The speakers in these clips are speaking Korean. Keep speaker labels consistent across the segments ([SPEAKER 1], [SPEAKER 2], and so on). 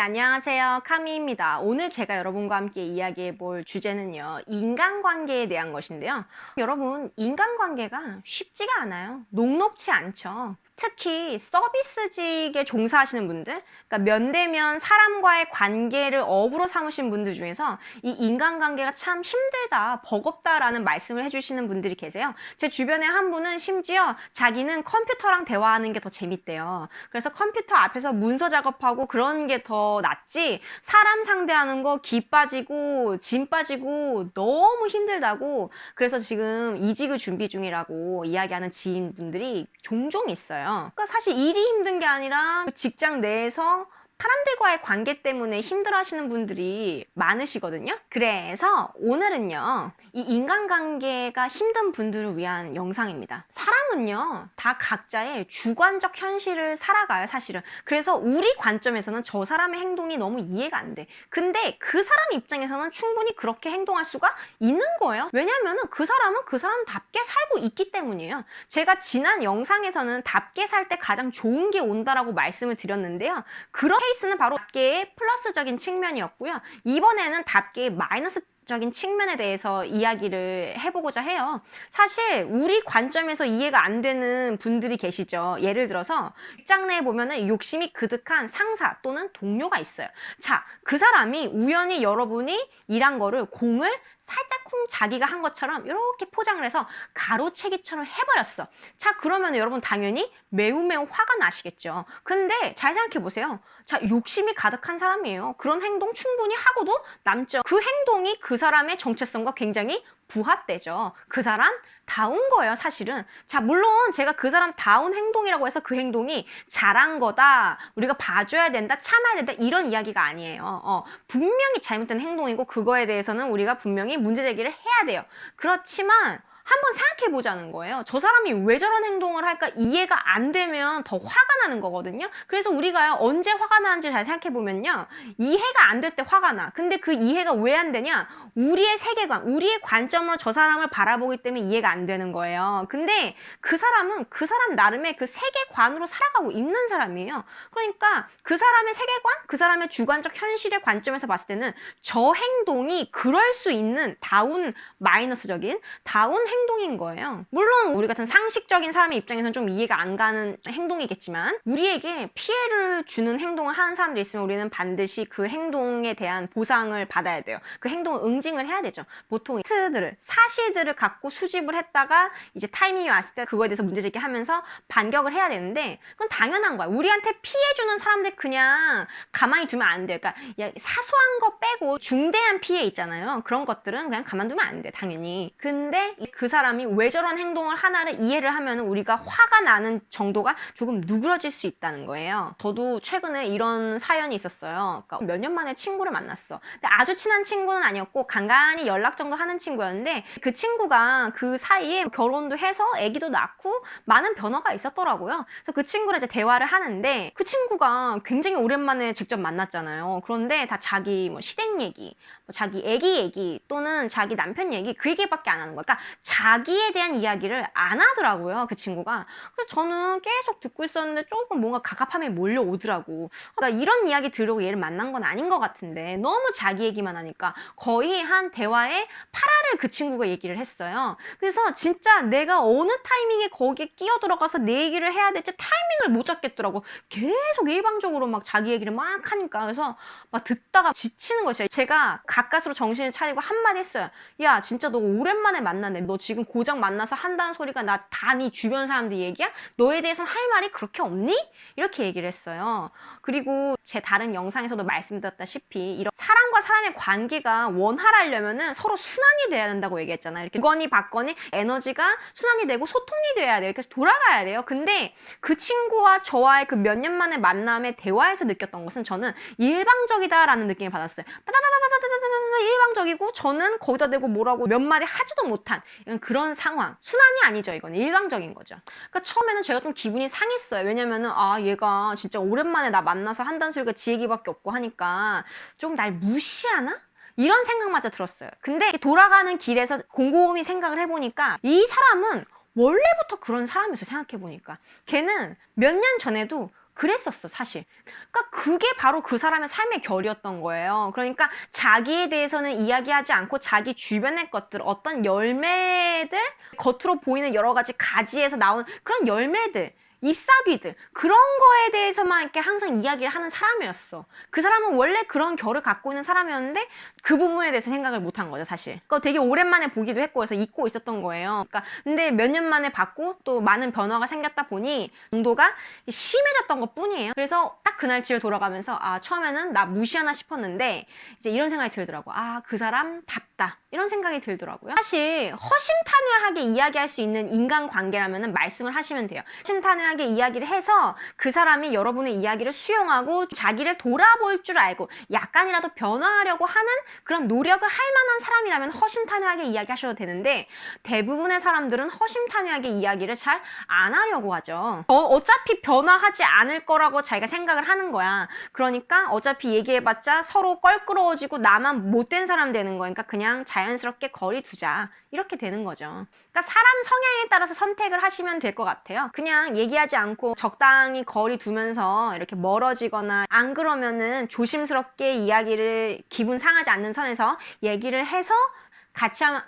[SPEAKER 1] 안녕하세요. 카미입니다. 오늘 제가 여러분과 함께 이야기해 볼 주제는요, 인간관계에 대한 것인데요. 여러분, 인간관계가 쉽지가 않아요. 녹록치 않죠. 특히 서비스직에 종사하시는 분들, 그러니까 면대면 사람과의 관계를 업으로 삼으신 분들 중에서 이 인간관계가 참 힘들다, 버겁다라는 말씀을 해주시는 분들이 계세요. 제 주변에 한 분은 심지어 자기는 컴퓨터랑 대화하는 게 더 재밌대요. 그래서 컴퓨터 앞에서 문서 작업하고 그런 게 더 낫지, 사람 상대하는 거 기 빠지고 짐 빠지고 너무 힘들다고, 그래서 지금 이직을 준비 중이라고 이야기하는 지인분들이 종종 있어요. 그러니까 사실 일이 힘든 게 아니라 그 직장 내에서 사람들과의 관계 때문에 힘들어하시는 분들이 많으시거든요. 그래서 오늘은요, 이 인간관계가 힘든 분들을 위한 영상입니다. 사람은요, 다 각자의 주관적 현실을 살아가요, 사실은. 그래서 우리 관점에서는 저 사람의 행동이 너무 이해가 안 돼. 근데 그 사람 입장에서는 충분히 그렇게 행동할 수가 있는 거예요. 왜냐면은 그 사람은 그 사람답게 살고 있기 때문이에요. 제가 지난 영상에서는 답게 살 때 가장 좋은 게 온다라고 말씀을 드렸는데요. 그런 케이스는 바로 답게의 플러스적인 측면이었고요. 이번에는 답게의 마이너스적인 측면에 대해서 이야기를 해보고자 해요. 사실 우리 관점에서 이해가 안 되는 분들이 계시죠. 예를 들어서 직장 내에 보면은 욕심이 그득한 상사 또는 동료가 있어요. 자, 그 사람이 우연히 여러분이 일한 거를 공을 살짝쿵 자기가 한 것처럼 이렇게 포장을 해서 가로채기처럼 해버렸어. 자, 그러면 여러분 당연히 매우 화가 나시겠죠. 근데 잘 생각해 보세요. 자, 욕심이 가득한 사람이에요. 그런 행동 충분히 하고도 남죠. 그 행동이 그 사람의 정체성과 굉장히 부합되죠. 그 사람 다운 거예요, 사실은. 자, 물론 제가 그 사람 다운 행동이라고 해서 그 행동이 잘한 거다, 우리가 봐줘야 된다, 참아야 된다, 이런 이야기가 아니에요. 분명히 잘못된 행동이고 그거에 대해서는 우리가 분명히 문제 제기를 해야 돼요. 그렇지만 한번 생각해 보자는 거예요. 저 사람이 왜 저런 행동을 할까 이해가 안 되면 더 화가 나는 거거든요. 그래서 우리가 언제 화가 나는지 잘 생각해 보면요, 이해가 안 될 때 화가 나. 근데 그 이해가 왜 안 되냐, 우리의 세계관, 우리의 관점으로 저 사람을 바라보기 때문에 이해가 안 되는 거예요. 근데 그 사람은 그 사람 나름의 그 세계관으로 살아가고 있는 사람이에요. 그러니까 그 사람의 세계관, 그 사람의 주관적 현실의 관점에서 봤을 때는 저 행동이 그럴 수 있는 다운, 마이너스적인 다운 행동인 거예요. 물론 우리 같은 상식적인 사람의 입장에서는 좀 이해가 안 가는 행동이겠지만, 우리에게 피해를 주는 행동을 하는 사람들이 있으면 우리는 반드시 그 행동에 대한 보상을 받아야 돼요. 그 행동을 응징을 해야 되죠. 보통 사실들을 갖고 수집을 했다가 이제 타이밍이 왔을 때 그거에 대해서 문제 제기하면서 반격을 해야 되는데, 그건 당연한 거야. 우리한테 피해 주는 사람들 그냥 가만히 두면 안 돼요. 그러니까 사소한 거 빼고 중대한 피해 있잖아요. 그런 것들은 그냥 가만두면 안 돼, 당연히. 근데 그 사람이 왜 저런 행동을 하나를 이해를 하면 우리가 화가 나는 정도가 조금 누그러질 수 있다는 거예요. 저도 최근에 이런 사연이 있었어요. 그러니까 몇 년 만에 친구를 만났어. 근데 아주 친한 친구는 아니었고 간간히 연락 정도 하는 친구였는데, 그 친구가 그 사이에 결혼도 해서 아기도 낳고 많은 변화가 있었더라고요. 그래서 그 친구랑 이제 대화를 하는데, 그 친구가 굉장히 오랜만에 직접 만났잖아요. 그런데 다 자기 뭐 시댁 얘기, 뭐 자기 아기 얘기 또는 자기 남편 얘기, 그 얘기밖에 안 하는 거야. 그러니까 자기에 대한 이야기를 안 하더라고요, 그 친구가. 그래서 저는 계속 듣고 있었는데 조금 뭔가 갑갑함이 몰려오더라고. 그러니까 이런 이야기 들으려고 얘를 만난 건 아닌 것 같은데 너무 자기 얘기만 하니까 거의 한 대화의 8화를 그 친구가 얘기를 했어요. 그래서 진짜 내가 어느 타이밍에 거기에 끼어들어가서 내 얘기를 해야 될지 타이밍을 못 잡겠더라고. 계속 일방적으로 막 자기 얘기를 막 하니까. 그래서 막 듣다가 지치는 것이야. 제가 가까스로 정신을 차리고 한마디 했어요. 야, 진짜 너 오랜만에 만났네. 너 지금 고작 만나서 한다는 소리가 나 다 네 주변 사람들 얘기야? 너에 대해서는 할 말이 그렇게 없니? 이렇게 얘기를 했어요. 그리고 제 다른 영상에서도 말씀드렸다시피 이런 사람과 사람의 관계가 원활하려면은 서로 순환이 돼야 된다고 얘기했잖아요. 이렇게 주거니 받거니 에너지가 순환이 되고 소통이 돼야 돼요. 그래서 돌아가야 돼요. 근데 그 친구와 저와의 그 몇 년 만에 만남의 대화에서 느꼈던 것은 저는 일방적이다라는 느낌을 받았어요. 따다다다다다다다다 일방적이고 저는 거기다 대고 뭐라고 몇 마디 하지도 못한 그런 상황. 순환이 아니죠. 이건 일방적인 거죠. 그러니까 처음에는 제가 좀 기분이 상했어요. 왜냐면은 얘가 진짜 오랜만에 나 만나서 한다는 소리가 지 얘기밖에 없고 하니까 좀 날 무시하나? 이런 생각마저 들었어요. 근데 돌아가는 길에서 곰곰이 생각을 해보니까 이 사람은 원래부터 그런 사람이었어. 생각해보니까 걔는 몇 년 전에도 그랬었어, 사실. 그러니까 그게 바로 그 사람의 삶의 결이었던 거예요. 그러니까 자기에 대해서는 이야기하지 않고 자기 주변의 것들, 어떤 열매들, 겉으로 보이는 여러 가지 가지에서 나온 그런 열매들, ip사귀들, 그런 거에 대해서만 이렇게 항상 이야기를 하는 사람이었어. 그 사람은 원래 그런 결을 갖고 있는 사람이었는데 그 부분에 대해서 생각을 못 한 거죠, 사실. 그거 되게 오랜만에 보기도 했고 해서 잊고 있었던 거예요. 그러니까 근데 몇 년 만에 봤고 또 많은 변화가 생겼다 보니 정도가 심해졌던 것 뿐이에요. 그래서 딱 그날 집에 돌아가면서 아, 처음에는 나 무시하나 싶었는데 이제 이런 생각이 들더라고. 아, 그 사람 답다. 이런 생각이 들더라고요. 사실 허심탄회하게 이야기할 수 있는 인간관계라면 말씀을 하시면 돼요. 허심탄회하게 이야기를 해서 그 사람이 여러분의 이야기를 수용하고 자기를 돌아볼 줄 알고 약간이라도 변화하려고 하는 그런 노력을 할 만한 사람이라면 허심탄회하게 이야기하셔도 되는데 대부분의 사람들은 허심탄회하게 이야기를 잘 안 하려고 하죠. 어차피 변화하지 않을 거라고 자기가 생각을 하는 거야. 그러니까 어차피 얘기해봤자 서로 껄끄러워지고 나만 못된 사람 되는 거니까 그냥 자연스럽게 거리 두자. 이렇게 되는 거죠. 그러니까 사람 성향에 따라서 선택을 하시면 될 것 같아요. 그냥 얘기하지 않고 적당히 거리 두면서 이렇게 멀어지거나 안 그러면은 조심스럽게 이야기를 기분 상하지 않는 선에서 얘기를 해서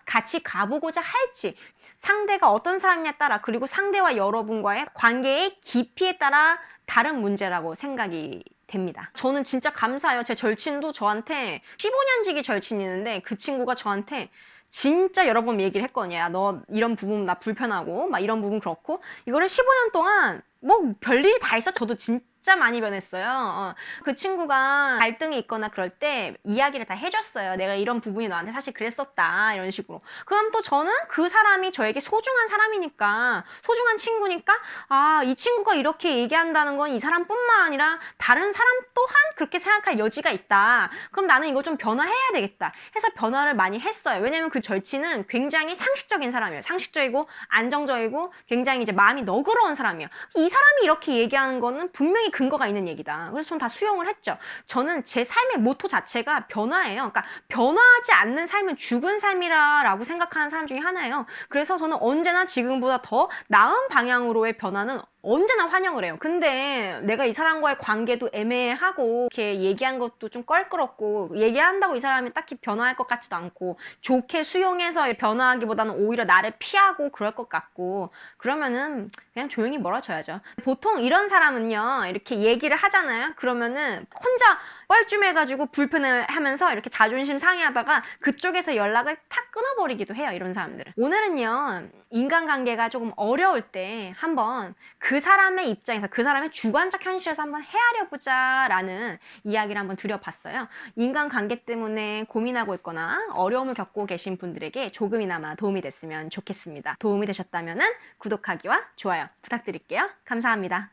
[SPEAKER 1] 같이 가보고자 할지 상대가 어떤 사람이냐에 따라 그리고 상대와 여러분과의 관계의 깊이에 따라 다른 문제라고 생각이 됩니다. 저는 진짜 감사해요. 제 절친도 저한테 15년 지기 절친이 있는데 그 친구가 저한테 진짜 여러 번 얘기를 했거든요. 야, 너 이런 부분 나 불편하고 막 이런 부분 그렇고 이거를 15년 동안 뭐 별일이 다 있어. 저도 진짜 많이 변했어요. 그 친구가 갈등이 있거나 그럴 때 이야기를 다 해줬어요. 내가 이런 부분이 너한테 사실 그랬었다 이런 식으로. 그럼 또 저는 그 사람이 저에게 소중한 사람이니까 소중한 친구니까 아, 이 친구가 이렇게 얘기한다는 건 이 사람뿐만 아니라 다른 사람 또한 그렇게 생각할 여지가 있다. 그럼 나는 이거 좀 변화해야 되겠다 해서 변화를 많이 했어요. 왜냐면 그 절친은 굉장히 상식적인 사람이에요. 상식적이고 안정적이고 굉장히 이제 마음이 너그러운 사람이에요. 이 사람이 이렇게 얘기하는 거는 분명히 근거가 있는 얘기다. 그래서 저는 다 수용을 했죠. 저는 제 삶의 모토 자체가 변화예요. 그러니까 변화하지 않는 삶은 죽은 삶이라고 생각하는 사람 중에 하나예요. 그래서 저는 언제나 지금보다 더 나은 방향으로의 변화는 언제나 환영을 해요. 근데 내가 이 사람과의 관계도 애매하고 이렇게 얘기한 것도 좀 껄끄럽고 얘기한다고 이 사람이 딱히 변화할 것 같지도 않고 좋게 수용해서 변화하기보다는 오히려 나를 피하고 그럴 것 같고 그러면은 그냥 조용히 멀어져야죠. 보통 이런 사람은요 이렇게 얘기를 하잖아요. 그러면은 혼자 뻘쭘해가지고 불편해하면서 이렇게 자존심 상해하다가 그쪽에서 연락을 탁 끊어버리기도 해요. 이런 사람들은. 오늘은요 인간관계가 조금 어려울 때 한번 그 사람의 입장에서 그 사람의 주관적 현실에서 한번 헤아려 보자라는 이야기를 한번 드려봤어요. 인간관계 때문에 고민하고 있거나 어려움을 겪고 계신 분들에게 조금이나마 도움이 됐으면 좋겠습니다. 도움이 되셨다면 구독하기와 좋아요 부탁드릴게요. 감사합니다.